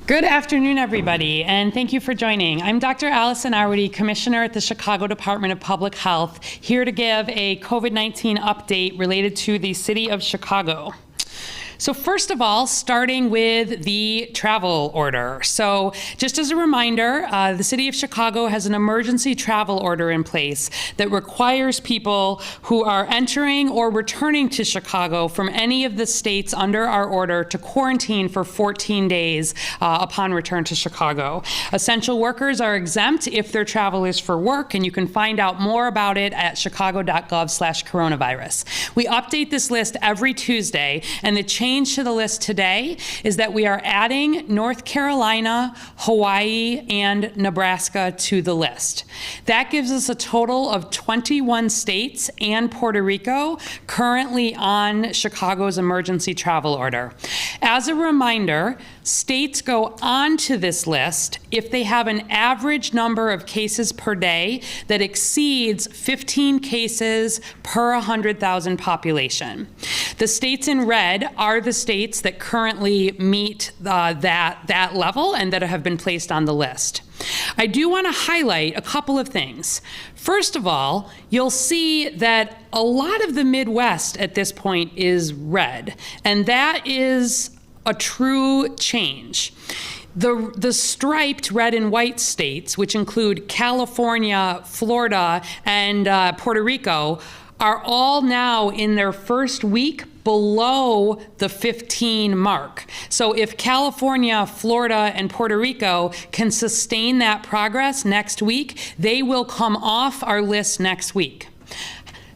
Good afternoon, everybody, and thank you for joining. I'm Dr. Allison Arwady, Commissioner at the Chicago Department of Public Health, here to give a COVID-19 update related to the city of Chicago. So first of all, starting with the travel order. So just as a reminder, the city of Chicago has an emergency travel order in place that requires people who are entering or returning to Chicago from any of the states under our order to quarantine for 14 days upon return to Chicago. Essential workers are exempt if their travel is for work, and you can find out more about it at chicago.gov/coronavirus. We update this list every Tuesday, and the change to the list today is that we are adding North Carolina, Hawaii, and Nebraska to the list. That gives us a total of 21 states and Puerto Rico currently on Chicago's emergency travel order. As a reminder, states go onto this list if they have an average number of cases per day that exceeds 15 cases per 100,000 population. The states in red are the states that currently meet that level and that have been placed on the list. I do want to highlight a couple of things. First of all, you'll see that a lot of the Midwest at this point is red, and that is a true change. The striped red and white states, which include California, Florida, and Puerto Rico, are all now in their first week below the 15 mark. So if California, Florida, and Puerto Rico can sustain that progress next week, they will come off our list next week.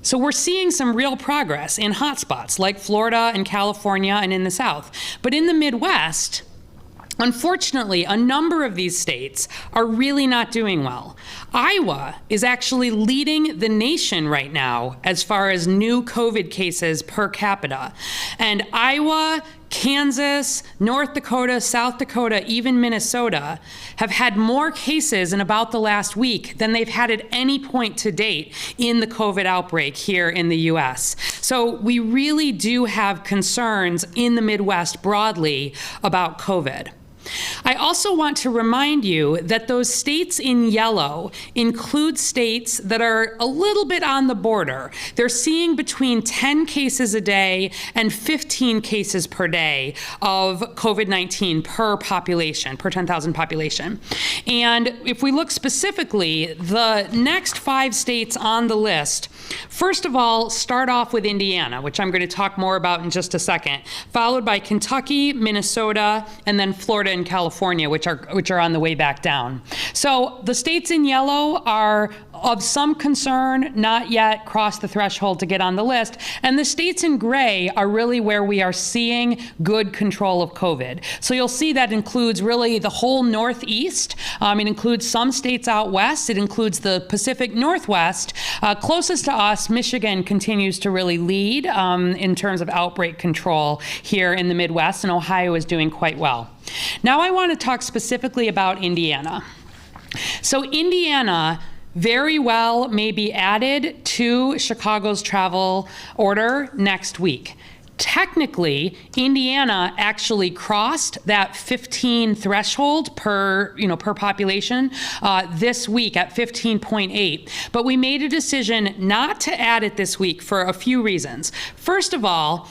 So we're seeing some real progress in hotspots like Florida and California and in the South. But in the Midwest, unfortunately, a number of these states are really not doing well. Iowa is actually leading the nation right now as far as new COVID cases per capita. And Iowa, Kansas, North Dakota, South Dakota, even Minnesota have had more cases in about the last week than they've had at any point to date in the COVID outbreak here in the US. So we really do have concerns in the Midwest broadly about COVID. I also want to remind you that those states in yellow include states that are a little bit on the border. They're seeing between 10 cases a day and 15 cases per day of COVID-19 per population, per 10,000 population. And if we look specifically, the next 5 states on the list, first of all, start off with Indiana, which I'm going to talk more about in just a second, followed by Kentucky, Minnesota, and then Florida and California, which are on the way back down. So the states in yellow are of some concern, not yet crossed the threshold to get on the list. And the states in gray are really where we are seeing good control of COVID. So you'll see that includes really the whole Northeast. It includes some states out west. It includes the Pacific Northwest. Closest to us, Michigan continues to really lead in terms of outbreak control here in the Midwest, and Ohio is doing quite well. Now I want to talk specifically about Indiana. So Indiana very well may be added to Chicago's travel order next week. Technically, Indiana actually crossed that 15 threshold per population this week at 15.8. But we made a decision not to add it this week for a few reasons. First of all,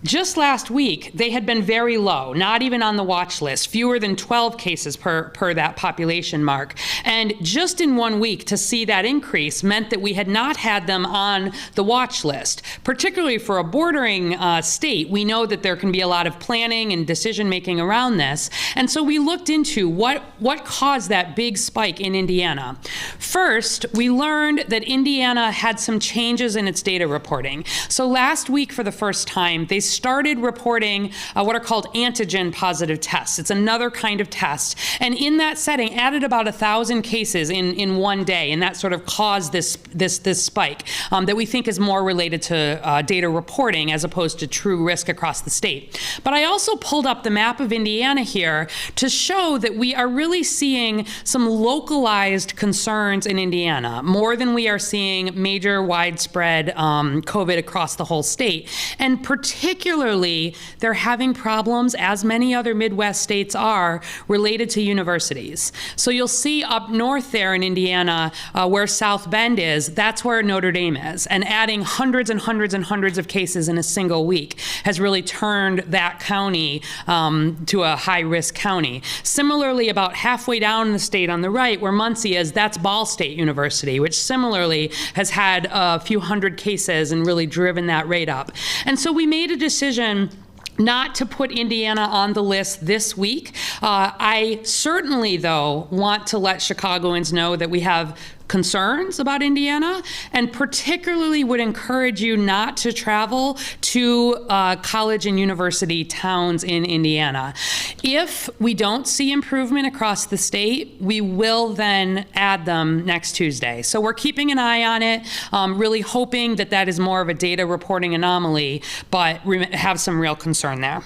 just last week, they had been very low, not even on the watch list, fewer than 12 cases per that population mark. And just in 1 week to see that increase meant that we had not had them on the watch list. Particularly for a bordering state, we know that there can be a lot of planning and decision making around this. And so we looked into what caused that big spike in Indiana. First, we learned that Indiana had some changes in its data reporting. So last week, for the first time, they started reporting what are called antigen positive tests. It's another kind of test. And in that setting, added about 1,000 cases in 1 day. And that sort of caused this spike that we think is more related to data reporting as opposed to true risk across the state. But I also pulled up the map of Indiana here to show that we are really seeing some localized concerns in Indiana, more than we are seeing major widespread COVID across the whole state. And particularly particularly, they're having problems, as many other Midwest states are, related to universities. So you'll see up north there in Indiana, where South Bend is, that's where Notre Dame is. And adding hundreds and hundreds and hundreds of cases in a single week has really turned that county to a high-risk county. Similarly, about halfway down the state on the right, where Muncie is, that's Ball State University, which similarly has had a few hundred cases and really driven that rate up. And so we made a decision not to put Indiana on the list this week. I certainly, though, want to let Chicagoans know that we have concerns about Indiana, and particularly would encourage you not to travel to college and university towns in Indiana. If we don't see improvement across the state, we will then add them next Tuesday. So we're keeping an eye on it, really hoping that that is more of a data reporting anomaly, but have some real concern there.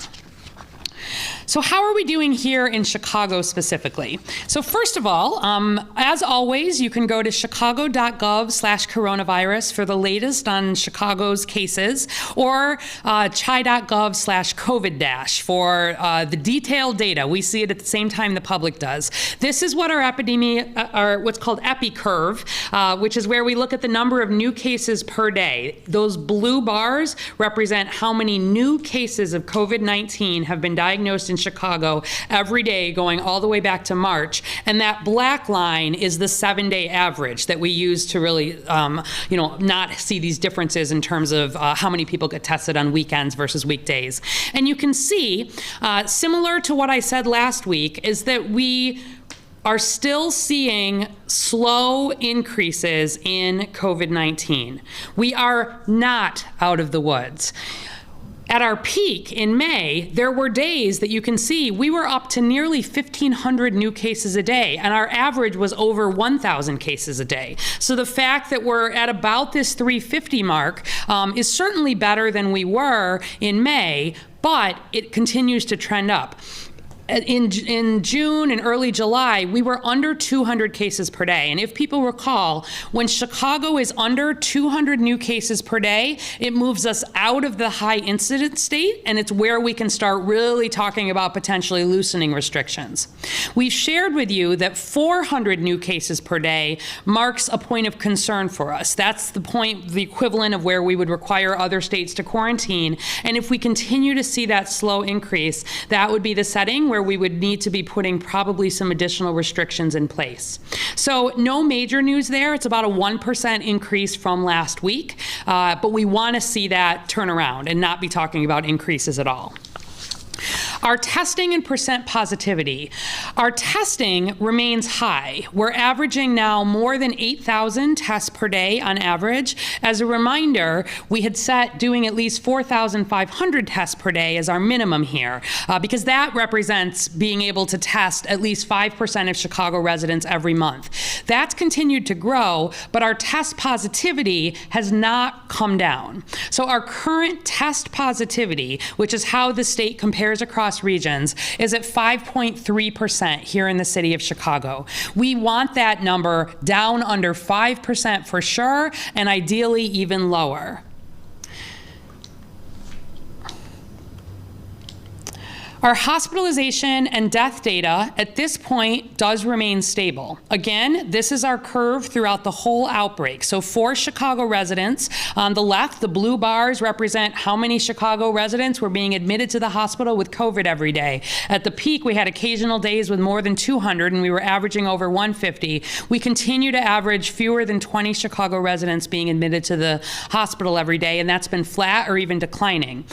So how are we doing here in Chicago specifically? So first of all, as always, you can go to chicago.gov/coronavirus for the latest on Chicago's cases, or chi.gov/COVID- for the detailed data. We see it at the same time the public does. This is what our what's called epi curve, which is where we look at the number of new cases per day. Those blue bars represent how many new cases of COVID-19 have been diagnosed in Chicago every day, going all the way back to March. And that black line is the 7-day average that we use to really, not see these differences in terms of how many people get tested on weekends versus weekdays. And you can see, similar to what I said last week, is that we are still seeing slow increases in COVID-19. We are not out of the woods. At our peak in May, there were days that you can see we were up to nearly 1,500 new cases a day, and our average was over 1,000 cases a day. So the fact that we're at about this 350 mark is certainly better than we were in May, but it continues to trend up. In June and early July, we were under 200 cases per day. And if people recall, when Chicago is under 200 new cases per day, it moves us out of the high incidence state, and it's where we can start really talking about potentially loosening restrictions. We've shared with you that 400 new cases per day marks a point of concern for us. That's the point, the equivalent of where we would require other states to quarantine. And if we continue to see that slow increase, that would be the setting where we would need to be putting probably some additional restrictions in place. So no major news there. It's about a 1% increase from last week, but we want to see that turn around and not be talking about increases at all. Our testing and percent positivity. Our testing remains high. We're averaging now more than 8,000 tests per day on average. As a reminder, we had set doing at least 4,500 tests per day as our minimum here, because that represents being able to test at least 5% of Chicago residents every month. That's continued to grow, but our test positivity has not come down. So our current test positivity, which is how the state compares across regions, is at 5.3% here in the city of Chicago. We want that number down under 5% for sure, and ideally even lower. Our hospitalization and death data at this point does remain stable. Again, this is our curve throughout the whole outbreak. So for Chicago residents, on the left, the blue bars represent how many Chicago residents were being admitted to the hospital with COVID every day. At the peak, we had occasional days with more than 200, and we were averaging over 150. We continue to average fewer than 20 Chicago residents being admitted to the hospital every day, and that's been flat or even declining.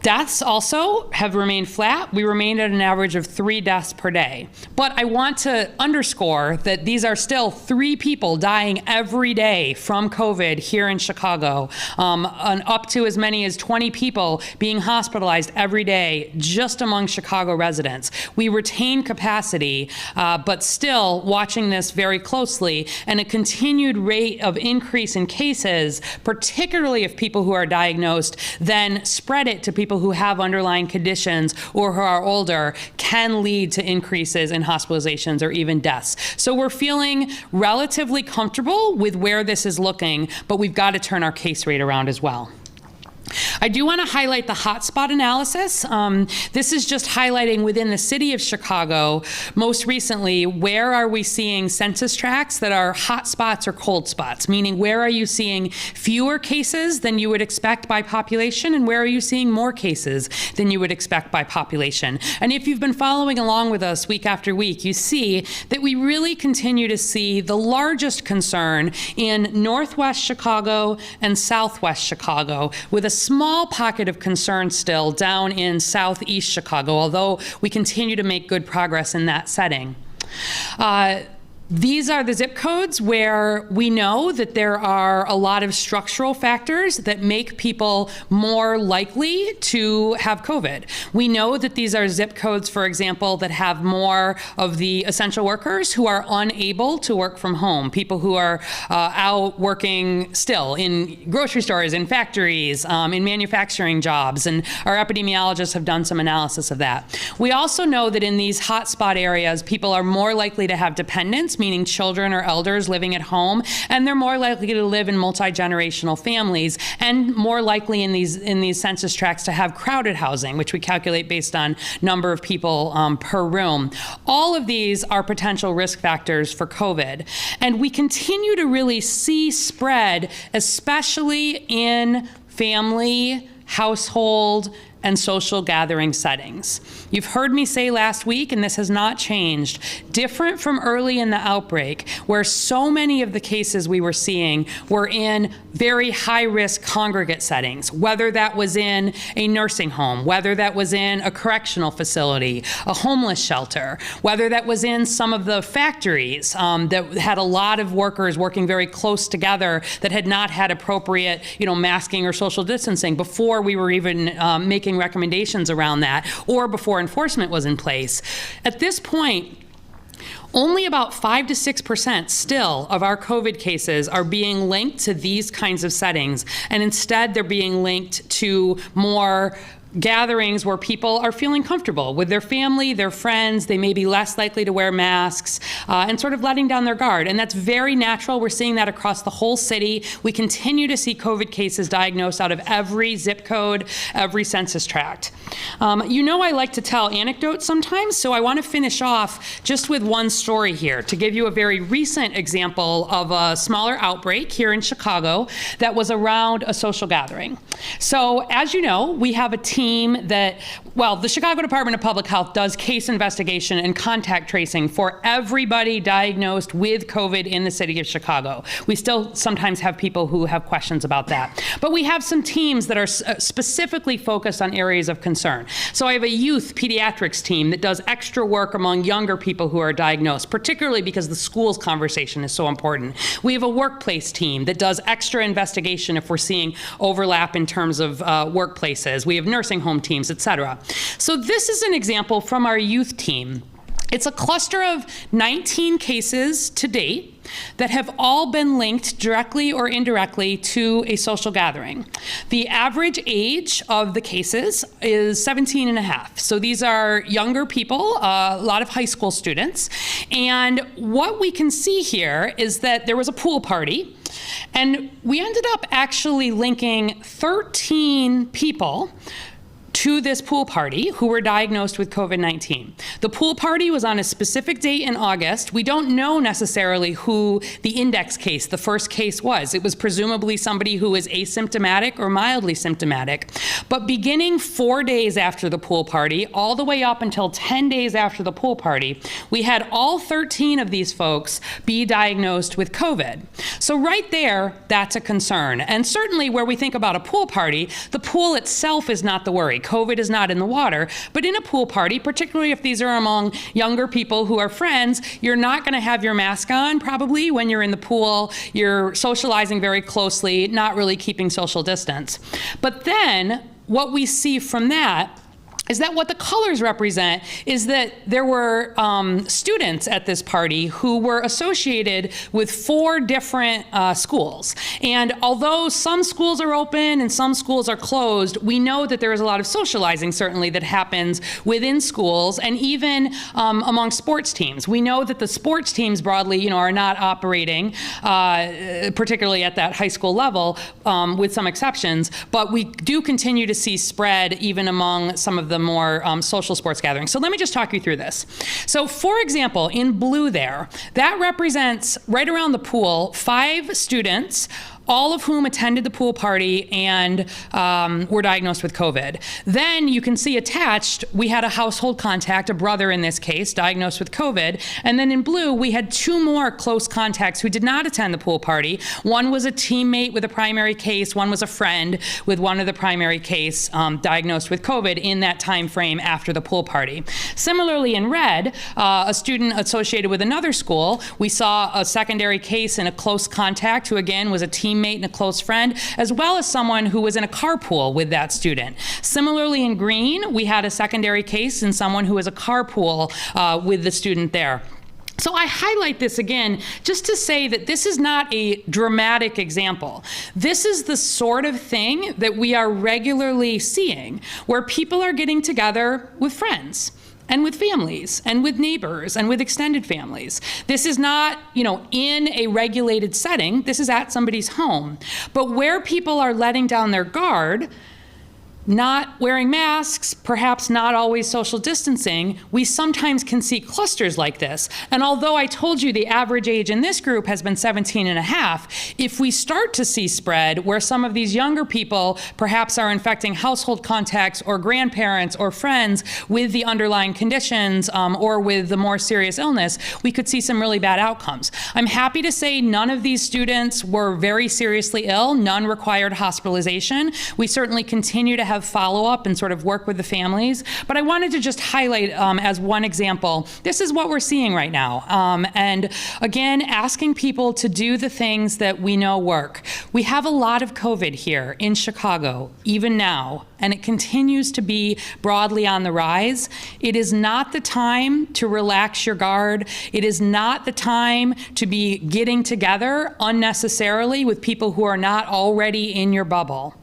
Deaths also have remained flat. We remained at an average of 3 deaths per day. But I want to underscore that these are still 3 people dying every day from COVID here in Chicago, and up to as many as 20 people being hospitalized every day just among Chicago residents. We retain capacity, but still watching this very closely, and a continued rate of increase in cases, particularly if people who are diagnosed then spread it to people who have underlying conditions or who are older, can lead to increases in hospitalizations or even deaths. So we're feeling relatively comfortable with where this is looking, but we've got to turn our case rate around as well. I do want to highlight the hotspot analysis. This is just highlighting within the city of Chicago, most recently, where are we seeing census tracts that are hotspots or cold spots, meaning where are you seeing fewer cases than you would expect by population, and where are you seeing more cases than you would expect by population. And if you've been following along with us week after week, you see that we really continue to see the largest concern in Northwest Chicago and Southwest Chicago, with a small pocket of concern still down in Southeast Chicago, although we continue to make good progress in that setting. These are the zip codes where we know that there are a lot of structural factors that make people more likely to have COVID. We know that these are zip codes, for example, that have more of the essential workers who are unable to work from home, people who are out working still in grocery stores, in factories, in manufacturing jobs, and our epidemiologists have done some analysis of that. We also know that in these hotspot areas, people are more likely to have dependents, meaning children or elders living at home, and they're more likely to live in multi-generational families, and more likely in these census tracts to have crowded housing, which we calculate based on number of people per room. All of these are potential risk factors for COVID, and we continue to really see spread, especially in family, household, and social gathering settings. You've heard me say last week, and this has not changed, different from early in the outbreak, where so many of the cases we were seeing were in very high-risk congregate settings, whether that was in a nursing home, whether that was in a correctional facility, a homeless shelter, whether that was in some of the factories that had a lot of workers working very close together that had not had appropriate, masking or social distancing before we were even making recommendations around that, or before enforcement was in place. At this point, only about 5 to 6% still of our COVID cases are being linked to these kinds of settings, and instead they're being linked to more gatherings where people are feeling comfortable with their family, their friends. They may be less likely to wear masks and sort of letting down their guard. And that's very natural. We're seeing that across the whole city. We continue to see COVID cases diagnosed out of every zip code, every census tract. I like to tell anecdotes sometimes, so I want to finish off just with one story here to give you a very recent example of a smaller outbreak here in Chicago that was around a social gathering. So as you know, we have a team that, the Chicago Department of Public Health does case investigation and contact tracing for everybody diagnosed with COVID in the city of Chicago. We still sometimes have people who have questions about that. But we have some teams that are specifically focused on areas of concern. So I have a youth pediatrics team that does extra work among younger people who are diagnosed, particularly because the schools conversation is so important. We have a workplace team that does extra investigation if we're seeing overlap in terms of workplaces. We have nursing home teams, et cetera. So this is an example from our youth team. It's a cluster of 19 cases to date that have all been linked directly or indirectly to a social gathering. The average age of the cases is 17 and a half. So these are younger people, a lot of high school students. And what we can see here is that there was a pool party, and we ended up actually linking 13 people to this pool party who were diagnosed with COVID-19. The pool party was on a specific date in August. We don't know necessarily who the index case, the first case, was. It was presumably somebody who was asymptomatic or mildly symptomatic. But beginning 4 days after the pool party, all the way up until 10 days after the pool party, we had all 13 of these folks be diagnosed with COVID. So right there, that's a concern. And certainly where we think about a pool party, the pool itself is not the worry. COVID is not in the water, but in a pool party, particularly if these are among younger people who are friends, you're not going to have your mask on probably when you're in the pool. You're socializing very closely, not really keeping social distance. But then what we see from that is that what the colors represent is that there were students at this party who were associated with 4 different schools. And although some schools are open and some schools are closed, we know that there is a lot of socializing certainly that happens within schools and even among sports teams. We know that the sports teams broadly, are not operating, particularly at that high school level, with some exceptions, but we do continue to see spread even among some of the more social sports gatherings. So let me just talk you through this. So for example, in blue there, that represents right around the pool 5 students, all of whom attended the pool party and were diagnosed with COVID. Then you can see attached, we had a household contact, a brother in this case, diagnosed with COVID. And then in blue, we had 2 more close contacts who did not attend the pool party. One was a teammate with a primary case, one was a friend with one of the primary case diagnosed with COVID in that time frame after the pool party. Similarly in red, a student associated with another school, we saw a secondary case in a close contact who again was a teammate and a close friend, as well as someone who was in a carpool with that student. Similarly in green, we had a secondary case in someone who was a carpool with the student there. So I highlight this again just to say that this is not a dramatic example. This is the sort of thing that we are regularly seeing, where people are getting together with friends and with families and with neighbors and with extended families. This is not, in a regulated setting. This is at somebody's home. But where people are letting down their guard, not wearing masks, perhaps not always social distancing, we sometimes can see clusters like this. And although I told you the average age in this group has been 17 and a half, if we start to see spread where some of these younger people perhaps are infecting household contacts or grandparents or friends with the underlying conditions or with the more serious illness, we could see some really bad outcomes. I'm happy to say none of these students were very seriously ill. None required hospitalization. We certainly continue to have follow-up and sort of work with the families. But I wanted to just highlight as one example, this is what we're seeing right now. And again, asking people to do the things that we know work. We have a lot of COVID here in Chicago, even now, and it continues to be broadly on the rise. It is not the time to relax your guard. It is not the time to be getting together unnecessarily with people who are not already in your bubble.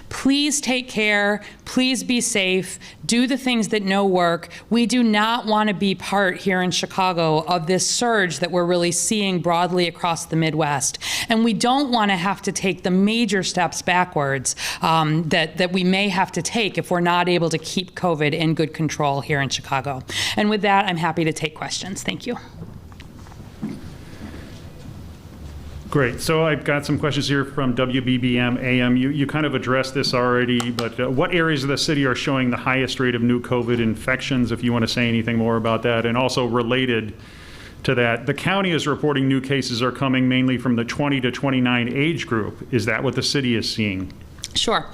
Please take care. Please be safe. Do the things that know work. We do not want to be part here in Chicago of this surge that we're really seeing broadly across the Midwest. And we don't want to have to take the major steps backwards that we may have to take if we're not able to keep COVID in good control here in Chicago. And with that, I'm happy to take questions. Thank you. Great. So I've got some questions here from WBBM AM. You kind of addressed this already, but what areas of the city are showing the highest rate of new COVID infections, if you want to say anything more about that? And also related to that, the county is reporting new cases are coming mainly from the 20 to 29 age group. Is that what the city is seeing? Sure.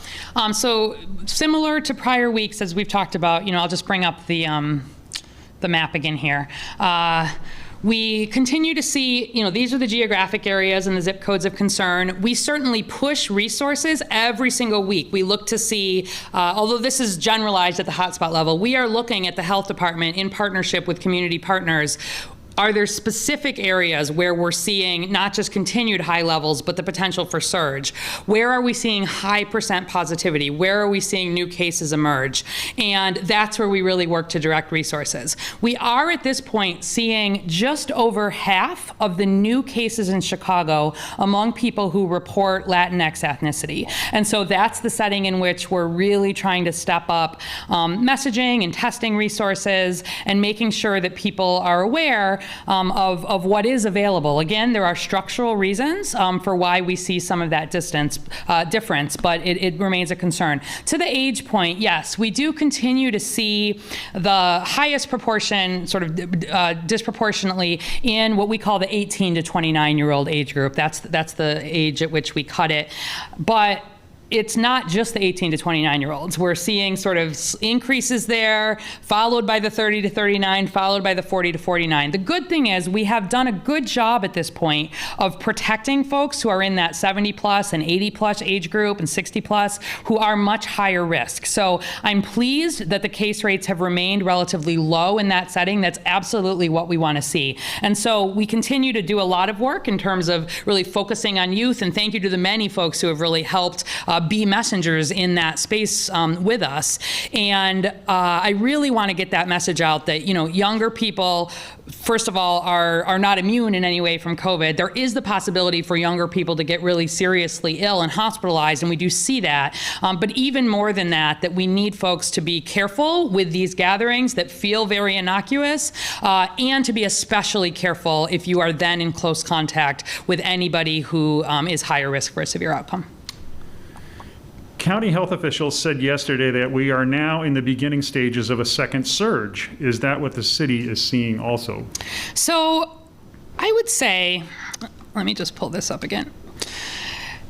So similar to prior weeks, as we've talked about, I'll just bring up the map again here. We continue to see, these are the geographic areas and the zip codes of concern. We certainly push resources every single week. We look to see, although this is generalized at the hotspot level, we are looking at the health department in partnership with community partners. Are there specific areas where we're seeing not just continued high levels, but the potential for surge? Where are we seeing high % positivity? Where are we seeing new cases emerge? And that's where we really work to direct resources. We are at this point seeing just over half of the new cases in Chicago among people who report Latinx ethnicity. And so that's the setting in which we're really trying to step up messaging and testing resources and making sure that people are aware of what is available. Again, there are structural reasons for why we see some of that difference, but it remains a concern. To the age point, yes, we do continue to see the highest proportion, sort of disproportionately, in what we call the 18 to 29-year-old age group. That's the age at which we cut it. But it's not just the 18 to 29-year-olds. We're seeing sort of increases there, followed by the 30 to 39, followed by the 40 to 49. The good thing is we have done a good job at this point of protecting folks who are in that 70 plus and 80 plus age group and 60 plus who are much higher risk. So I'm pleased that the case rates have remained relatively low in that setting. That's absolutely what we want to see. And so we continue to do a lot of work in terms of really focusing on youth, and thank you to the many folks who have really helped be messengers in that space with us. And I really want to get that message out that, younger people, first of all, are not immune in any way from COVID. There is the possibility for younger people to get really seriously ill and hospitalized, and we do see that. But even more than that we need folks to be careful with these gatherings that feel very innocuous, and to be especially careful if you are then in close contact with anybody who is higher risk for a severe outcome. County health officials said yesterday that we are now in the beginning stages of a second surge. Is that what the city is seeing also? So I would say, let me just pull this up again.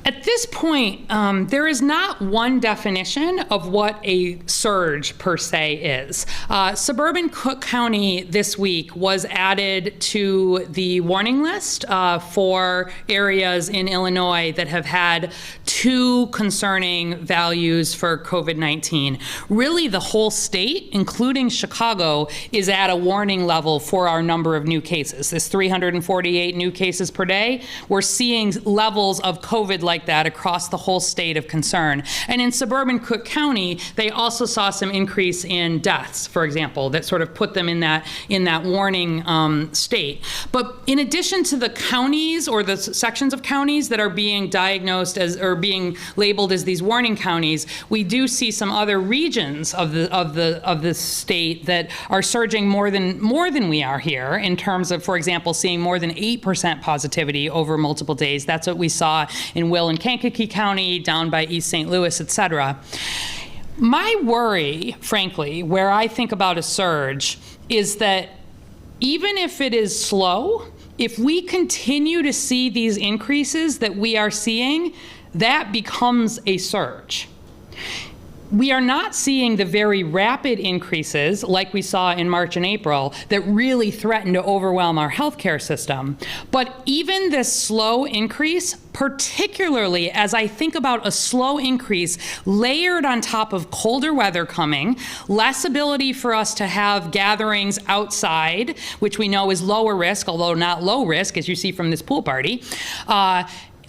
At this point, there is not one definition of what a surge per se is. Suburban Cook County this week was added to the warning list for areas in Illinois that have had 2 concerning values for COVID-19. Really, the whole state, including Chicago, is at a warning level for our number of new cases. This 348 new cases per day, we're seeing levels of COVID like that across the whole state of concern. And in suburban Cook County, they also saw some increase in deaths, for example, that sort of put them in that warning state. But in addition to the counties or the sections of counties that are being diagnosed as or being labeled as these warning counties, we do see some other regions of the state that are surging more than we are here in terms of, for example, seeing more than 8% positivity over multiple days. That's what we saw in Will and Kankakee County, down by East St. Louis, et cetera. My worry, frankly, where I think about a surge is that even if it is slow, if we continue to see these increases that we are seeing, that becomes a surge. We are not seeing the very rapid increases like we saw in March and April that really threaten to overwhelm our healthcare system. But even this slow increase, particularly as I think about a slow increase layered on top of colder weather coming, less ability for us to have gatherings outside, which we know is lower risk, although not low risk, as you see from this pool party,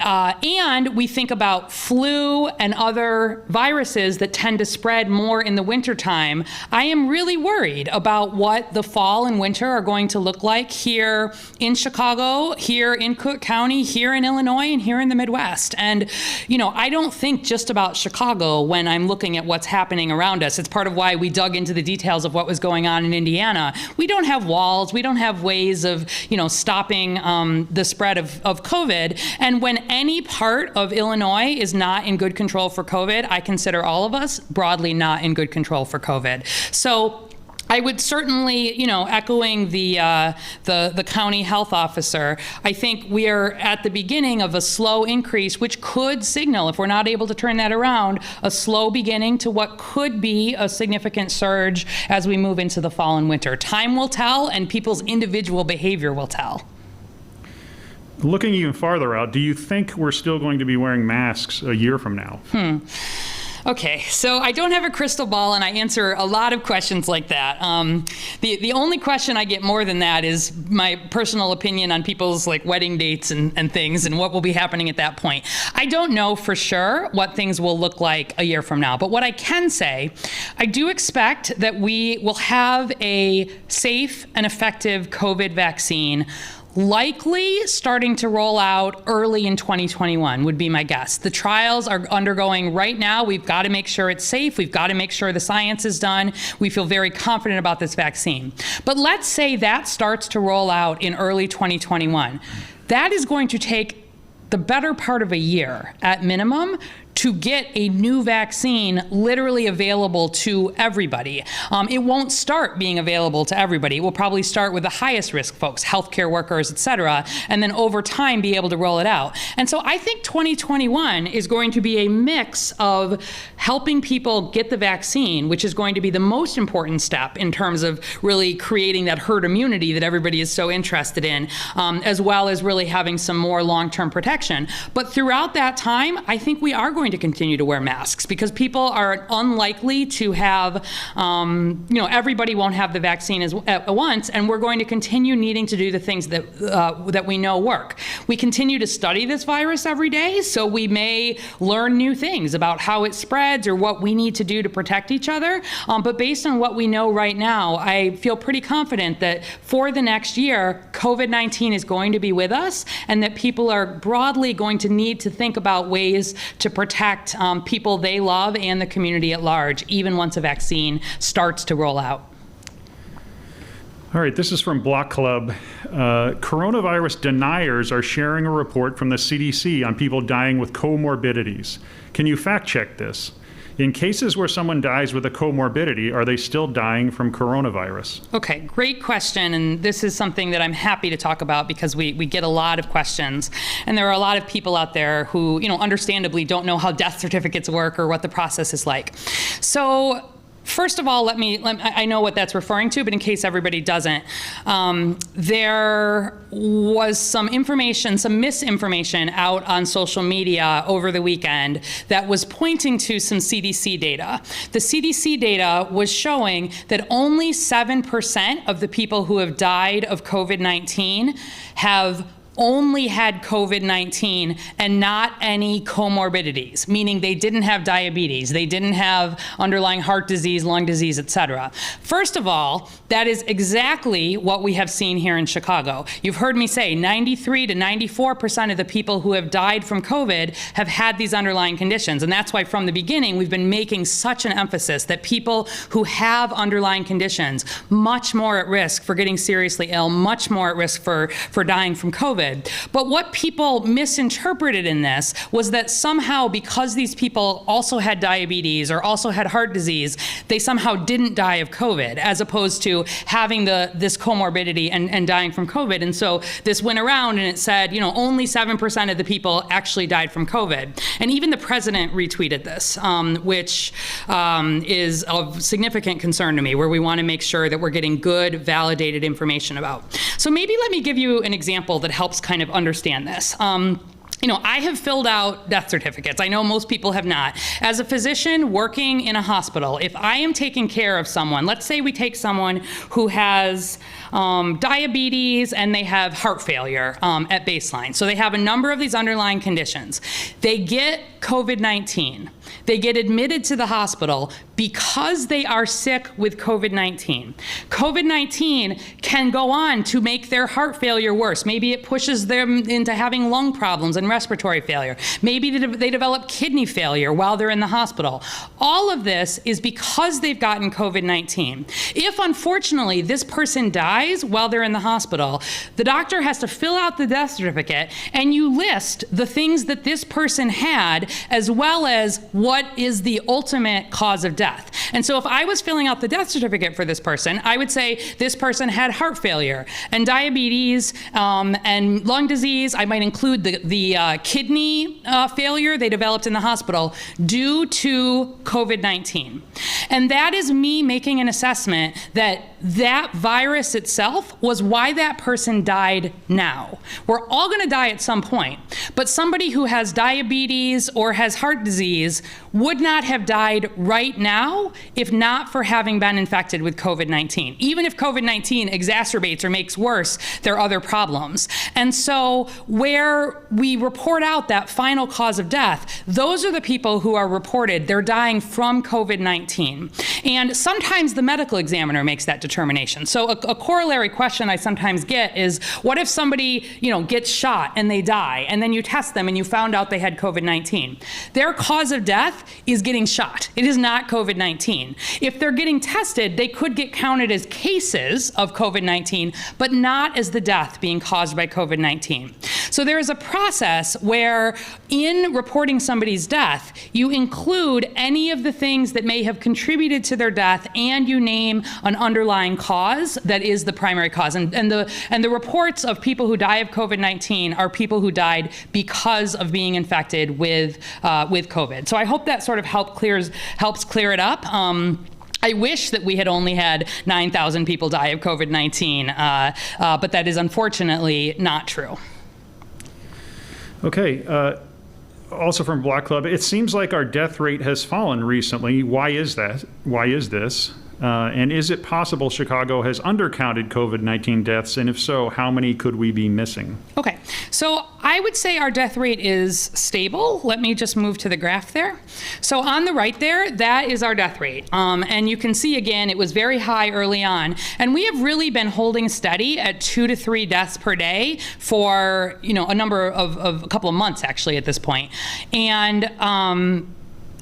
and we think about flu and other viruses that tend to spread more in the wintertime. I am really worried about what the fall and winter are going to look like here in Chicago, here in Cook County, here in Illinois, and here in the Midwest. And, I don't think just about Chicago when I'm looking at what's happening around us. It's part of why we dug into the details of what was going on in Indiana. We don't have walls. We don't have ways of, stopping the spread of COVID. And when any part of Illinois is not in good control for COVID, I consider all of us broadly not in good control for COVID. So I would certainly, echoing the county health officer, I think we are at the beginning of a slow increase, which could signal, if we're not able to turn that around, a slow beginning to what could be a significant surge as we move into the fall and winter. Time will tell, and people's individual behavior will tell. Looking even farther out, do you think we're still going to be wearing masks a year from now? Okay, so I don't have a crystal ball, and I answer a lot of questions like that. The only question I get more than that is my personal opinion on people's wedding dates and things and what will be happening at that point. I don't know for sure what things will look like a year from now, but what I can say, I do expect that we will have a safe and effective COVID vaccine likely starting to roll out early in 2021 would be my guess. The trials are undergoing right now. We've got to make sure it's safe. We've got to make sure the science is done. We feel very confident about this vaccine. But let's say that starts to roll out in early 2021. That is going to take the better part of a year at minimum to get a new vaccine literally available to everybody. It won't start being available to everybody. It will probably start with the highest risk folks, healthcare workers, et cetera, and then over time be able to roll it out. And so I think 2021 is going to be a mix of helping people get the vaccine, which is going to be the most important step in terms of really creating that herd immunity that everybody is so interested in, as well as really having some more long-term protection. But throughout that time, I think we are going to continue to wear masks because people are unlikely to have, everybody won't have the vaccine at once, and we're going to continue needing to do the things that we know work. We continue to study this virus every day, so we may learn new things about how it spreads or what we need to do to protect each other. But based on what we know right now, I feel pretty confident that for the next year, COVID-19 is going to be with us, and that people are broadly going to need to think about ways to protect people they love and the community at large, even once a vaccine starts to roll out. All right, this is from Block Club. Coronavirus deniers are sharing a report from the CDC on people dying with comorbidities. Can you fact check this? In cases where someone dies with a comorbidity, are they still dying from coronavirus? Okay, great question, and this is something that I'm happy to talk about because we get a lot of questions, and there are a lot of people out there who, understandably don't know how death certificates work or what the process is like. So, first of all, I know what that's referring to, but in case everybody doesn't, there was some misinformation out on social media over the weekend that was pointing to some CDC data. The CDC data was showing that only 7% of the people who have died of COVID-19 have only had COVID-19 and not any comorbidities, meaning they didn't have diabetes, they didn't have underlying heart disease, lung disease, et cetera. First of all, that is exactly what we have seen here in Chicago. You've heard me say 93 to 94% of the people who have died from COVID have had these underlying conditions. And that's why from the beginning, we've been making such an emphasis that people who have underlying conditions, much more at risk for getting seriously ill, much more at risk for dying from COVID. But what people misinterpreted in this was that somehow because these people also had diabetes or also had heart disease, they somehow didn't die of COVID, as opposed to having this comorbidity and dying from COVID. And so this went around and it said, only 7% of the people actually died from COVID. And even the president retweeted this, which is of significant concern to me, where we want to make sure that we're getting good, validated information about. So maybe let me give you an example that helps kind of understand this. I have filled out death certificates. I know most people have not. As a physician working in a hospital, if I am taking care of someone, let's say we take someone who has diabetes and they have heart failure at baseline. So they have a number of these underlying conditions. They get COVID-19. They get admitted to the hospital because they are sick with COVID-19. COVID-19 can go on to make their heart failure worse. Maybe it pushes them into having lung problems and respiratory failure. Maybe they develop kidney failure while they're in the hospital. All of this is because they've gotten COVID-19. If, unfortunately, this person dies while they're in the hospital, the doctor has to fill out the death certificate, and you list the things that this person had, as well as what is the ultimate cause of death. And so if I was filling out the death certificate for this person, I would say this person had heart failure and diabetes and lung disease. I might include the kidney failure they developed in the hospital due to COVID-19. And that is me making an assessment that that virus itself was why that person died now. We're all going to die at some point, but somebody who has diabetes or has heart disease would not have died right now if not for having been infected with COVID-19. Even if COVID-19 exacerbates or makes worse their other problems. And so where we report out that final cause of death, those are the people who are reported they're dying from COVID-19. And sometimes the medical examiner makes that determination. So a corollary question I sometimes get is, what if somebody, gets shot and they die, and then you test them and you found out they had COVID-19? Their cause of death is getting shot. It is not COVID-19. If they're getting tested, they could get counted as cases of COVID-19, but not as the death being caused by COVID-19. So there is a process where in reporting somebody's death, you include any of the things that may have contributed to their death, and you name an underlying cause that is the primary cause. And the reports of people who die of COVID-19 are people who died because of being infected with COVID. So I hope that sort of helps clear it up. I wish that we had only had 9,000 people die of COVID-19, but that is unfortunately not true. Okay. Also from Block Club, it seems like our death rate has fallen recently. Why is that? Why is this? And is it possible Chicago has undercounted COVID-19 deaths? And if so, how many could we be missing? Okay, so I would say our death rate is stable. Let me just move to the graph there. So on the right there, that is our death rate. And you can see again, it was very high early on. And we have really been holding steady at 2 to 3 deaths per day for, a number of a couple of months actually at this point. And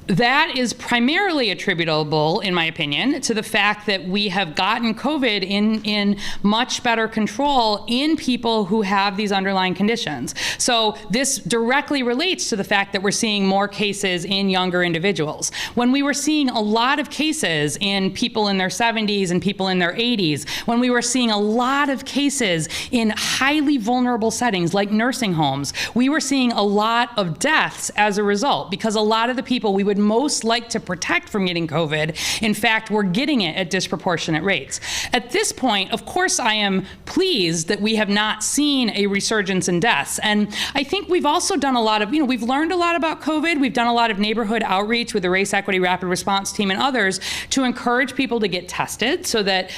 that is primarily attributable, in my opinion, to the fact that we have gotten COVID in much better control in people who have these underlying conditions. So this directly relates to the fact that we're seeing more cases in younger individuals. When we were seeing a lot of cases in people in their 70s and people in their 80s, when we were seeing a lot of cases in highly vulnerable settings like nursing homes, we were seeing a lot of deaths as a result, because a lot of the people we would most like to protect from getting COVID, in fact, we're getting it at disproportionate rates. At this point, of course, I am pleased that we have not seen a resurgence in deaths. And I think we've also done a lot of, we've learned a lot about COVID. We've done a lot of neighborhood outreach with the Race Equity Rapid Response Team and others to encourage people to get tested so that,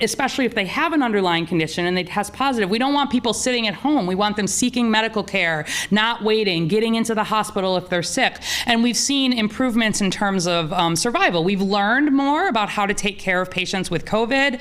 especially if they have an underlying condition and they test positive, we don't want people sitting at home. We want them seeking medical care, not waiting, getting into the hospital if they're sick. And we've seen improvements in terms of survival. We've learned more about how to take care of patients with COVID.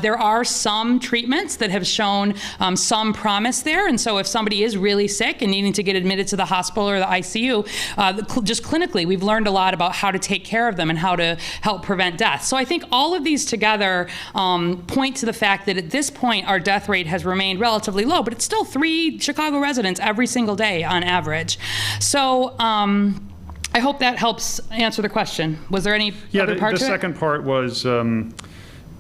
There are some treatments that have shown some promise there. And so if somebody is really sick and needing to get admitted to the hospital or the ICU, just clinically, we've learned a lot about how to take care of them and how to help prevent death. So I think all of these together point to the fact that at this point, our death rate has remained relatively low, but it's still 3 Chicago residents every single day on average. So I hope that helps answer the question. Was there any other part to it? The second part was,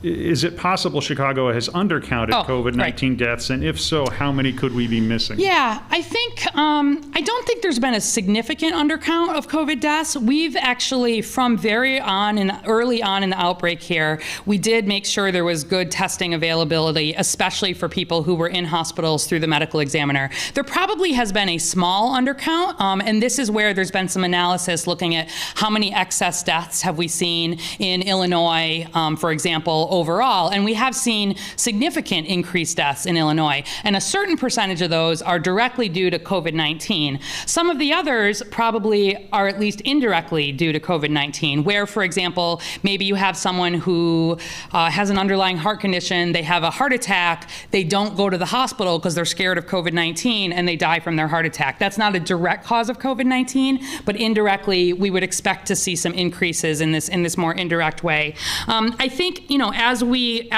is it possible Chicago has undercounted COVID-19 deaths? And if so, how many could we be missing? Yeah, I think, I don't think there's been a significant undercount of COVID deaths. We've actually, from early on in the outbreak here, we did make sure there was good testing availability, especially for people who were in hospitals through the medical examiner. There probably has been a small undercount, and this is where there's been some analysis looking at how many excess deaths have we seen in Illinois, for example, overall, and we have seen significant increased deaths in Illinois, and a certain percentage of those are directly due to COVID-19. Some of the others probably are at least indirectly due to COVID-19, where, for example, maybe you have someone who has an underlying heart condition, they have a heart attack, they don't go to the hospital because they're scared of COVID-19, and they die from their heart attack. That's not a direct cause of COVID-19, but indirectly, we would expect to see some increases in this more indirect way. I think, as we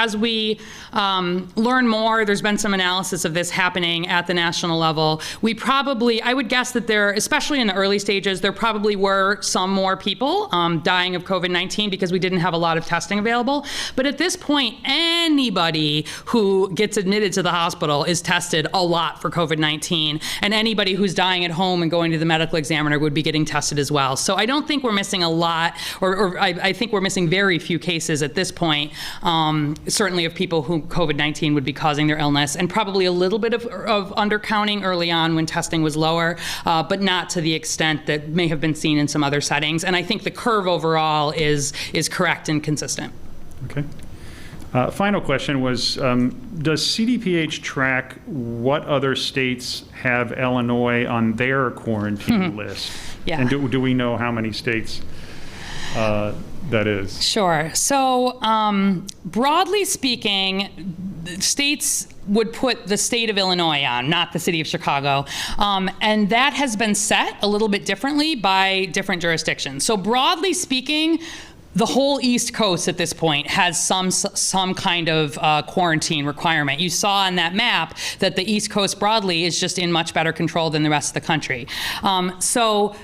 learn more, there's been some analysis of this happening at the national level. I would guess that there, especially in the early stages, there probably were some more people dying of COVID-19 because we didn't have a lot of testing available. But at this point, anybody who gets admitted to the hospital is tested a lot for COVID-19, and anybody who's dying at home and going to the medical examiner would be getting tested as well. So I don't think we're missing a lot, or I think we're missing very few cases at this point. Certainly of people who COVID-19 would be causing their illness, and probably a little bit of undercounting early on when testing was lower, but not to the extent that may have been seen in some other settings. And I think the curve overall is correct and consistent. Okay. Final question was, does CDPH track what other states have Illinois on their quarantine list? Yeah. And do we know how many states that is? Sure. So broadly speaking, states would put the state of Illinois on, not the city of Chicago. And that has been set a little bit differently by different jurisdictions. So broadly speaking, the whole East Coast at this point has some kind of quarantine requirement. You saw on that map that the East Coast broadly is just in much better control than the rest of the country. So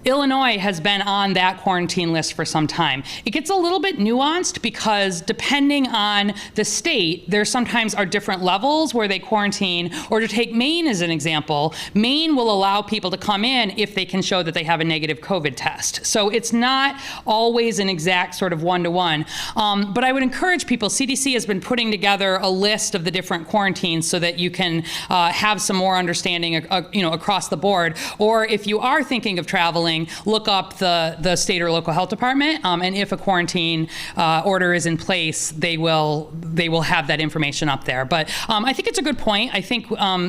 Illinois has been on that quarantine list for some time. It gets a little bit nuanced because depending on the state, there sometimes are different levels where they quarantine. Or to take Maine as an example, Maine will allow people to come in if they can show that they have a negative COVID test. So it's not always an exact sort of one-to-one. But I would encourage people, CDC has been putting together a list of the different quarantines so that you can have some more understanding across the board. Or if you are thinking of traveling, look up the state or local health department, and if a quarantine order is in place, they will have that information up there. But I think it's a good point. I think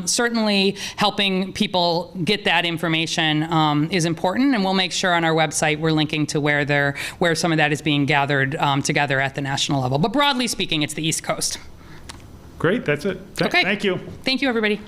certainly helping people get that information is important, and we'll make sure on our website we're linking to where some of that is being gathered together at the national level. But broadly speaking, it's the East Coast. Great, that's it. Okay. Thank you. Thank you, everybody.